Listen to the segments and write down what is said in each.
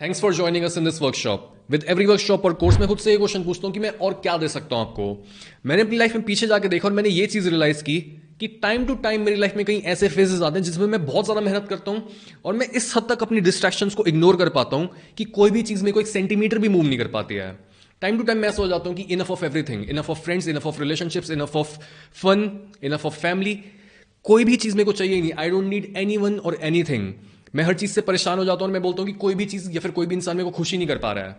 Thanks for joining us in this workshop. With every workshop और course में खुद से ये क्वेश्चन पूछता हूँ कि मैं और क्या दे सकता हूँ आपको। मैंने अपनी लाइफ में पीछे जाके देखा और मैंने ये चीज रियलाइज की कि टाइम टू टाइम मेरी लाइफ में कई ऐसे फेजेस आते हैं जिसमें मैं बहुत ज्यादा मेहनत करता हूँ और मैं इस हद तक अपनी डिस्ट्रैक्शंस को इग्नोर कर पाता हूँ कि कोई भी चीज मेरे को एक सेंटीमीटर भी मूव नहीं कर पाती है। टाइम टू टाइम मैं सोच जाता हूँ कि enough of everything, enough of friends, enough of relationships, enough of fun, enough of family. कोई भी चीज मेरे को चाहिए ही नहीं। I don't need anyone और एनीथिंग। मैं हर चीज से परेशान हो जाता हूं और मैं बोलता हूं कि कोई भी चीज या फिर कोई भी इंसान मेरे को खुशी नहीं कर पा रहा है।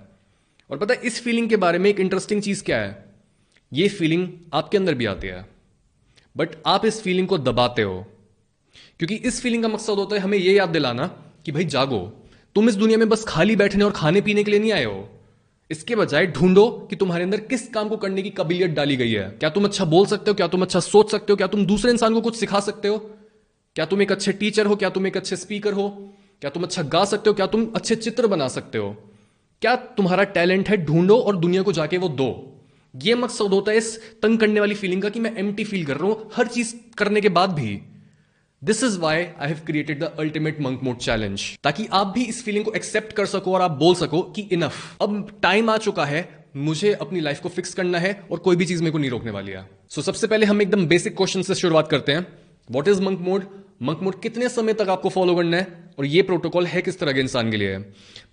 और पता है इस फीलिंग के बारे में एक इंटरेस्टिंग चीज क्या है? ये फीलिंग आपके अंदर भी आती है, बट आप इस फीलिंग को दबाते हो। क्योंकि इस फीलिंग का मकसद होता है हमें यह याद दिलाना कि भाई जागो, तुम इस दुनिया में बस खाली बैठने और खाने पीने के लिए नहीं आए हो। इसके बजाय ढूंढो कि तुम्हारे अंदर किस काम को करने की काबिलियत डाली गई है। क्या तुम अच्छा बोल सकते हो? क्या तुम अच्छा सोच सकते हो? क्या तुम दूसरे इंसान को कुछ सिखा सकते हो? क्या तुम एक अच्छे टीचर हो? क्या तुम एक अच्छे स्पीकर हो? क्या तुम अच्छा गा सकते हो? क्या तुम अच्छे चित्र बना सकते हो? क्या तुम्हारा टैलेंट है? ढूंढो और दुनिया को जाके वो दो। ये मकसद होता है इस तंग करने वाली फीलिंग का कि मैं एम्प्टी फील कर रहा हूं हर चीज करने के बाद भी। This is why I have created the ultimate monk mode challenge, ताकि आप भी इस फीलिंग को एक्सेप्ट कर सको और आप बोल सको कि इनफ, अब टाइम आ चुका है, मुझे अपनी लाइफ को फिक्स करना है और कोई भी चीज मेरे को नहीं रोकने वाली है। सबसे पहले हम एकदम बेसिक क्वेश्चन से शुरुआत करते हैं। What is monk mode? Monk mode कितने समय तक आपको फॉलो करना है और ये प्रोटोकॉल है किस तरह के इंसान के लिए है?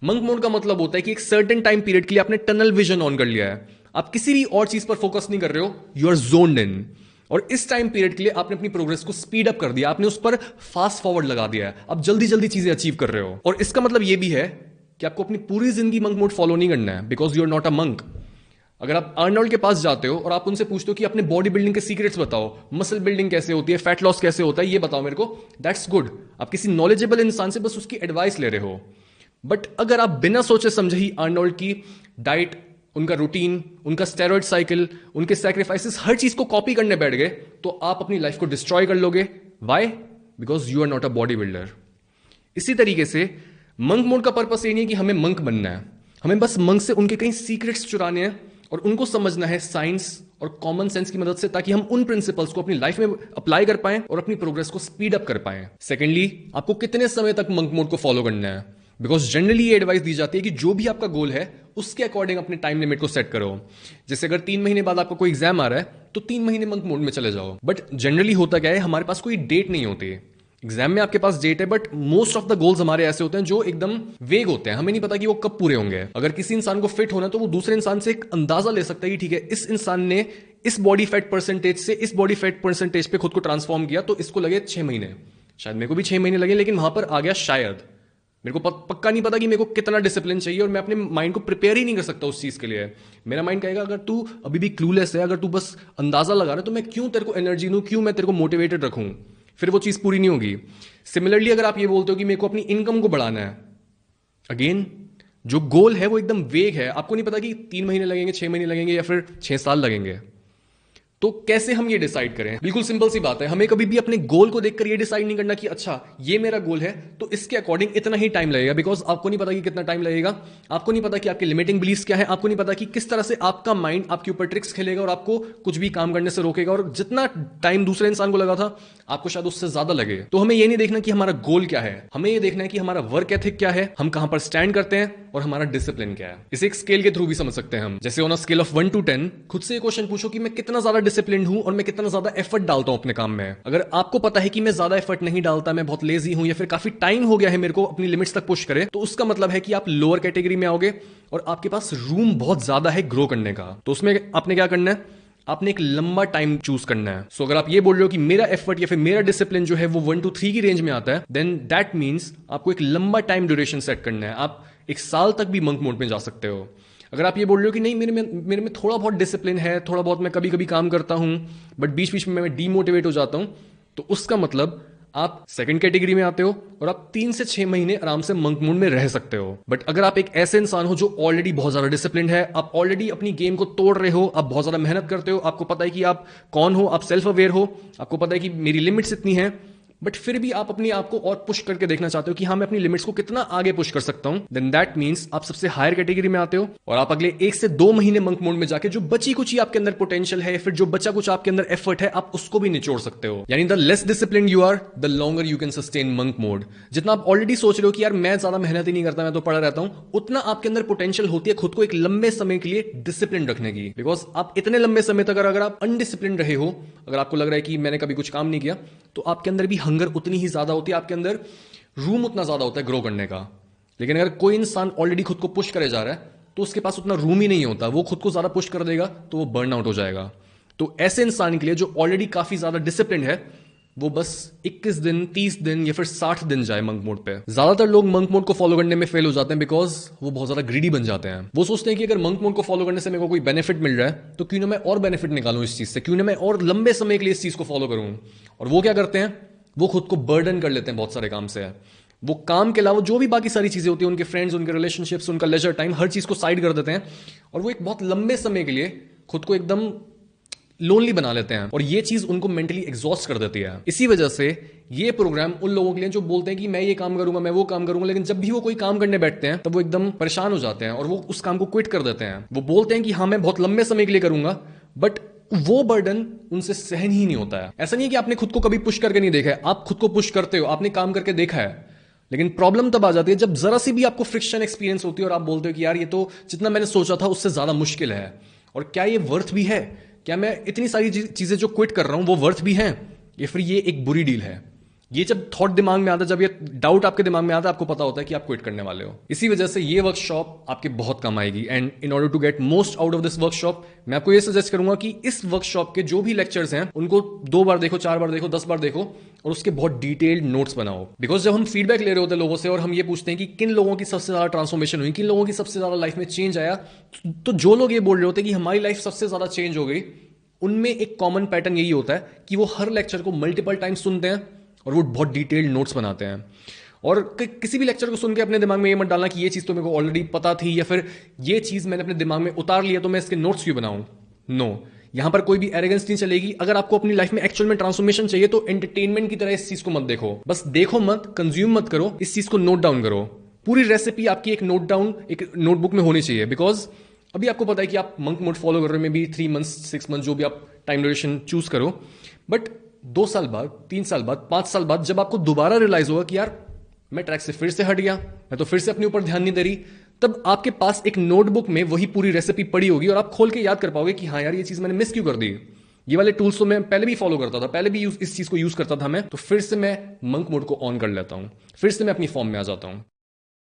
मंक मोड का मतलब होता है कि एक सर्टेन टाइम पीरियड के लिए आपने टनल विजन ऑन कर लिया है। आप किसी भी और चीज पर फोकस नहीं कर रहे हो, यू आर जोन्ड इन। और इस टाइम पीरियड के लिए आपने अपनी प्रोग्रेस को स्पीड अप कर दिया, आपने उस पर फास्ट फॉरवर्ड लगा दिया है। आप जल्दी जल्दी चीजें अचीव कर रहे हो। और इसका मतलब यह भी है कि आपको अपनी पूरी जिंदगी मंक मोड फॉलो नहीं करना है, because you are not a monk. अगर आप आर्नोल्ड के पास जाते हो और आप उनसे पूछते हो कि अपने बॉडी बिल्डिंग के सीक्रेट्स बताओ, मसल बिल्डिंग कैसे होती है, फैट लॉस कैसे होता है, ये बताओ मेरे को, दैट्स गुड। आप किसी नॉलेजेबल इंसान से बस उसकी एडवाइस ले रहे हो। बट अगर आप बिना सोचे समझे ही आर्नोल्ड की डाइट, उनका रूटीन, उनका स्टेरॉइड साइकिल, उनके सैक्रिफाइसेस, हर चीज को कॉपी करने बैठ गए, तो आप अपनी लाइफ को डिस्ट्रॉय कर लोगे। Why? Because you are not a bodybuilder. इसी तरीके से मंक मोड का पर्पस ये नहीं है कि हमें मंक बनना है, हमें बस मंक से उनके कई सीक्रेट्स चुराने हैं और उनको समझना है साइंस और कॉमन सेंस की मदद से, ताकि हम उन प्रिंसिपल्स को अपनी लाइफ में अप्लाई कर पाएं और अपनी प्रोग्रेस को स्पीड अप कर पाएं। सेकेंडली, आपको कितने समय तक मंक मोड को फॉलो करना है? बिकॉज जनरली ये एडवाइस दी जाती है कि जो भी आपका गोल है उसके अकॉर्डिंग अपने टाइम लिमिट को सेट करो। जैसे अगर 3 महीने बाद आपका कोई एग्जाम आ रहा है तो 3 महीने मंक मोड में चले जाओ। बट जनरली होता क्या है, हमारे पास कोई डेट नहीं होती। एग्जाम में आपके पास डेट है, but most of the goals हमारे ऐसे होते हैं जो एकदम वेग होते हैं, हमें नहीं पता कि वो कब पूरे होंगे। अगर किसी इंसान को फिट होना है तो वो दूसरे इंसान से एक अंदाजा ले सकता है कि ठीक है, इस इंसान ने इस बॉडी फैट परसेंटेज से इस बॉडी फैट परसेंटेज पे खुद को ट्रांसफॉर्म किया, तो इसको लगे 6 महीने। शायद मेरे को भी 6 महीने लगे, लेकिन वहां पर आ गया शायद। मेरे को पक्का नहीं पता कि मेरे को कितना डिसिप्लिन चाहिए और मैं अपने माइंड को प्रिपेयर ही नहीं कर सकता उस चीज के लिए। मेरा माइंड कहेगा अगर तू अभी भी क्लूलेस है, अगर तू बस अंदाजा लगा रहा है, तो मैं क्यों तेरे को एनर्जी दूं, क्यों मैं तेरे को मोटिवेटेड रखूं? फिर वो चीज पूरी नहीं होगी। सिमिलरली अगर आप ये बोलते हो कि मेरे को अपनी इनकम को बढ़ाना है, अगेन जो गोल है वो एकदम वेग है। आपको नहीं पता कि 3 महीने लगेंगे, 6 महीने लगेंगे या फिर 6 साल लगेंगे। तो कैसे हम ये डिसाइड करें? बिल्कुल सिंपल सी बात है, हमें कभी भी अपने गोल को देखकर ये डिसाइड नहीं करना कि अच्छा ये मेरा गोल है तो इसके अकॉर्डिंग इतना ही टाइम लगेगा। बिकॉज आपको नहीं पता कि कितना टाइम लगेगा, आपको नहीं पता कि आपके लिमिटिंग बिलीफ्स क्या है, आपको नहीं पता कि किस तरह से आपका माइंड आपके ऊपर ट्रिक्स खेलेगा और आपको कुछ भी काम करने से रोकेगा। और जितना टाइम दूसरे इंसान को लगा था, आपको शायद उससे ज्यादा लगे। तो हमें ये नहीं देखना कि हमारा गोल क्या है, हमें ये देखना है कि हमारा वर्क एथिक क्या है, हम कहां पर स्टैंड करते हैं और हमारा डिसिप्लिन क्या है। इसे एक स्केल के थ्रू भी समझ सकते हैं हम। जैसे on a scale of 1 to 10 खुद से क्वेश्चन पूछो कि मैं कितना ज्यादा डिसिप्लिन हूं और मैं कितना ज्यादा एफर्ट डालता हूं अपने काम में। अगर आपको पता है कि मैं ज्यादा एफर्ट नहीं डालता, मैं बहुत लेजी हूं या फिर काफी टाइम हो गया है मेरे को अपनी लिमिट्स तक पुश करे, तो उसका मतलब है कि आप लोअर कैटेगरी में आओगे और आपके पास रूम बहुत ज्यादा है ग्रो करने का। तो उसमें आपने क्या करना है, आपने एक लंबा टाइम चूज करना है। सो अगर आप ये बोल रहे हो कि मेरा एफर्ट या फिर मेरा डिसिप्लिन जो है वो 1 to 3 की रेंज में आता है, देन दैट मीन्स आपको एक लंबा टाइम ड्यूरेशन सेट करना है। आप 1 साल तक भी मंक मोड में जा सकते हो। अगर आप ये बोल रहे हो कि नहीं मेरे में थोड़ा बहुत डिसिप्लिन है, थोड़ा बहुत मैं कभी कभी काम करता हूं बट बीच बीच में मैं डीमोटिवेट हो जाता हूं, तो उसका मतलब आप सेकंड कैटेगरी में आते हो और आप 3 से 6 महीने आराम से मंक मोड में रह सकते हो। बट अगर आप एक ऐसे इंसान हो जो ऑलरेडी बहुत ज्यादा डिसिप्लिन है, आप ऑलरेडी अपनी गेम को तोड़ रहे हो, आप बहुत ज्यादा मेहनत करते हो, आपको पता है कि आप कौन हो, आप सेल्फ अवेयर हो, आपको पता है कि मेरी लिमिट्स इतनी है, बट फिर भी आप अपने आप को और पुश करके देखना चाहते हो कि हाँ मैं अपनी लिमिट्स को कितना आगे पुश कर सकता हूं, देन दैट मींस आप सबसे हायर कैटेगरी में आते हो और आप अगले 1 से 2 महीने मंक मोड में जाके जो बची कुछ आपके अंदर पोटेंशियल है, फिर जो बचा कुछ आपके अंदर एफर्ट है, आप उसको भी निचोड़ सकते हो। यानी the less discipline you are, the longer you can sustain monk mode. जितना आप ऑलरेडी सोच रहे हो कि यार मैं ज्यादा मेहनत ही नहीं करता, मैं तो पड़ा रहता हूं, उतना आपके अंदर पोटेंशियल होती है खुद को एक लंबे समय के लिए डिसिप्लिन रखने की। बिकॉज आप इतने लंबे समय तक अगर आप अनडिसिप्लिन रहे हो, अगर आपको लग रहा है कि मैंने कभी कुछ काम नहीं किया, तो आपके अंदर भी हंगर उतनी ही ज्यादा होती है, आपके अंदर रूम उतना ज्यादा होता है ग्रो करने का। लेकिन अगर कोई इंसान ऑलरेडी खुद को पुश करे जा रहा है तो उसके पास उतना रूम ही नहीं होता, वो खुद को ज्यादा पुश कर देगा तो वो बर्न आउट हो जाएगा। तो ऐसे इंसान के लिए जो ऑलरेडी काफी ज्यादा डिसिप्लिन है, वो बस 21 दिन, 30 दिन या फिर 60 दिन जाए मंक मोड पे। ज्यादातर लोग मंक मोड को फॉलो करने में फेल हो जाते हैं बिकॉज वो बहुत ज्यादा ग्रीडी बन जाते हैं। वो सोचते हैं कि अगर मंक मोड को फॉलो करने से मेरे को कोई बेनिफिट मिल रहा है तो क्यों ना मैं और बेनिफिट निकालूं इस चीज से, क्यों ना मैं और लंबे समय के लिए इस चीज को फॉलो करूं। और वो क्या करते हैं, वो खुद को बर्डन कर लेते हैं बहुत सारे काम से। वो काम के अलावा जो भी बाकी सारी चीजें होती हैं, उनके फ्रेंड्स, उनके रिलेशनशिप्स, उनका लेजर टाइम, हर चीज को साइड कर देते हैं और वो एक बहुत लंबे समय के लिए खुद को एकदम लोनली बना लेते हैं और ये चीज उनको मेंटली एग्जॉस्ट कर देती है। इसी वजह से ये प्रोग्राम उन लोगों के लिए जो बोलते हैं कि मैं ये काम करूंगा, मैं वो काम करूंगा, लेकिन जब भी वो कोई काम करने बैठते हैं तब वो एकदम परेशान हो जाते हैं और वो उस काम को क्विट कर देते हैं। वो बोलते हैं कि हाँ मैं बहुत लंबे समय के लिए करूंगा, बट वो बर्डन उनसे सहन ही नहीं होता है। ऐसा नहीं है कि आपने खुद को कभी पुश करके नहीं देखा है, आप खुद को पुश करते हो, आपने काम करके देखा है, लेकिन प्रॉब्लम तब आ जाती है जब जरा सी भी आपको फ्रिक्शन एक्सपीरियंस होती है और आप बोलते हो कि यार ये तो जितना मैंने सोचा था उससे ज्यादा मुश्किल है, और क्या ये वर्थ भी है, क्या मैं इतनी सारी चीजें जो क्विट कर रहा हूं वो वर्थ भी हैं, या फिर ये एक बुरी डील है। ये जब थॉट दिमाग में आता है, जब ये डाउट आपके दिमाग में आता है, आपको पता होता है कि आप क्विट करने वाले हो। इसी वजह से ये वर्कशॉप आपके बहुत काम आएगी। And in order to get most out of this workshop, मैं आपको ये सजेस्ट करूंगा कि इस वर्कशॉप के जो भी लेक्चर्स हैं उनको 2 बार देखो, 4 बार देखो, 10 बार देखो और उसके बहुत डिटेल्ड नोट्स बनाओ। बिकॉज जब हम फीडबैक ले रहे होते हैं लोगों से और हम ये पूछते हैं कि किन लोगों की सबसे ज्यादा ट्रांसफॉर्मेशन हुई, किन लोगों की सबसे ज्यादा लाइफ में चेंज आया, तो जो लोग ये बोल रहे होते हैं कि हमारी लाइफ सबसे ज्यादा चेंज हो गई, उनमें एक कॉमन पैटर्न यही होता है कि वो हर लेक्चर को मल्टीपल टाइम्स सुनते हैं और वो बहुत डिटेल्ड नोट्स बनाते हैं। और किसी भी लेक्चर को सुन के अपने दिमाग में ये मत डालना कि ये चीज़ तो मेरे को ऑलरेडी पता थी या फिर ये चीज़ मैंने अपने दिमाग में उतार लिया तो मैं इसके नोट्स क्यों बनाऊं। नो, यहां पर कोई भी एरोगेंस नहीं चलेगी। अगर आपको अपनी लाइफ में एक्चुअल में ट्रांसफॉर्मेशन चाहिए तो एंटरटेनमेंट की तरह इस चीज़ को मत देखो, बस देखो मत, कंज्यूम मत करो, इस चीज़ को नोट डाउन करो। पूरी रेसिपी आपकी एक नोट डाउन, एक नोटबुक में होनी चाहिए। बिकॉज अभी आपको पता है कि आप मंक मोड फॉलो कर रहे हो, में भी 3 मंथ्स 6 मंथ्स जो भी आप टाइम ड्यूरेशन चूज करो, बट 2 साल बाद, 3 साल बाद, 5 साल बाद जब आपको दोबारा रियलाइज होगा कि यार मैं ट्रैक से फिर से हट गया, मैं तो फिर से अपने ऊपर ध्यान नहीं दे रही, तब आपके पास एक नोटबुक में वही पूरी रेसिपी पड़ी होगी और आप खोल के याद कर पाओगे कि हाँ यार ये चीज मैंने मिस क्यों कर दी। ये वाले टूल्स तो मैं पहले भी फॉलो करता था, पहले भी इस चीज को यूज करता था मैं, तो फिर से मैं मंक मोड को ऑन कर लेता हूं, फिर से मैं अपनी फॉर्म में आ जाता हूं।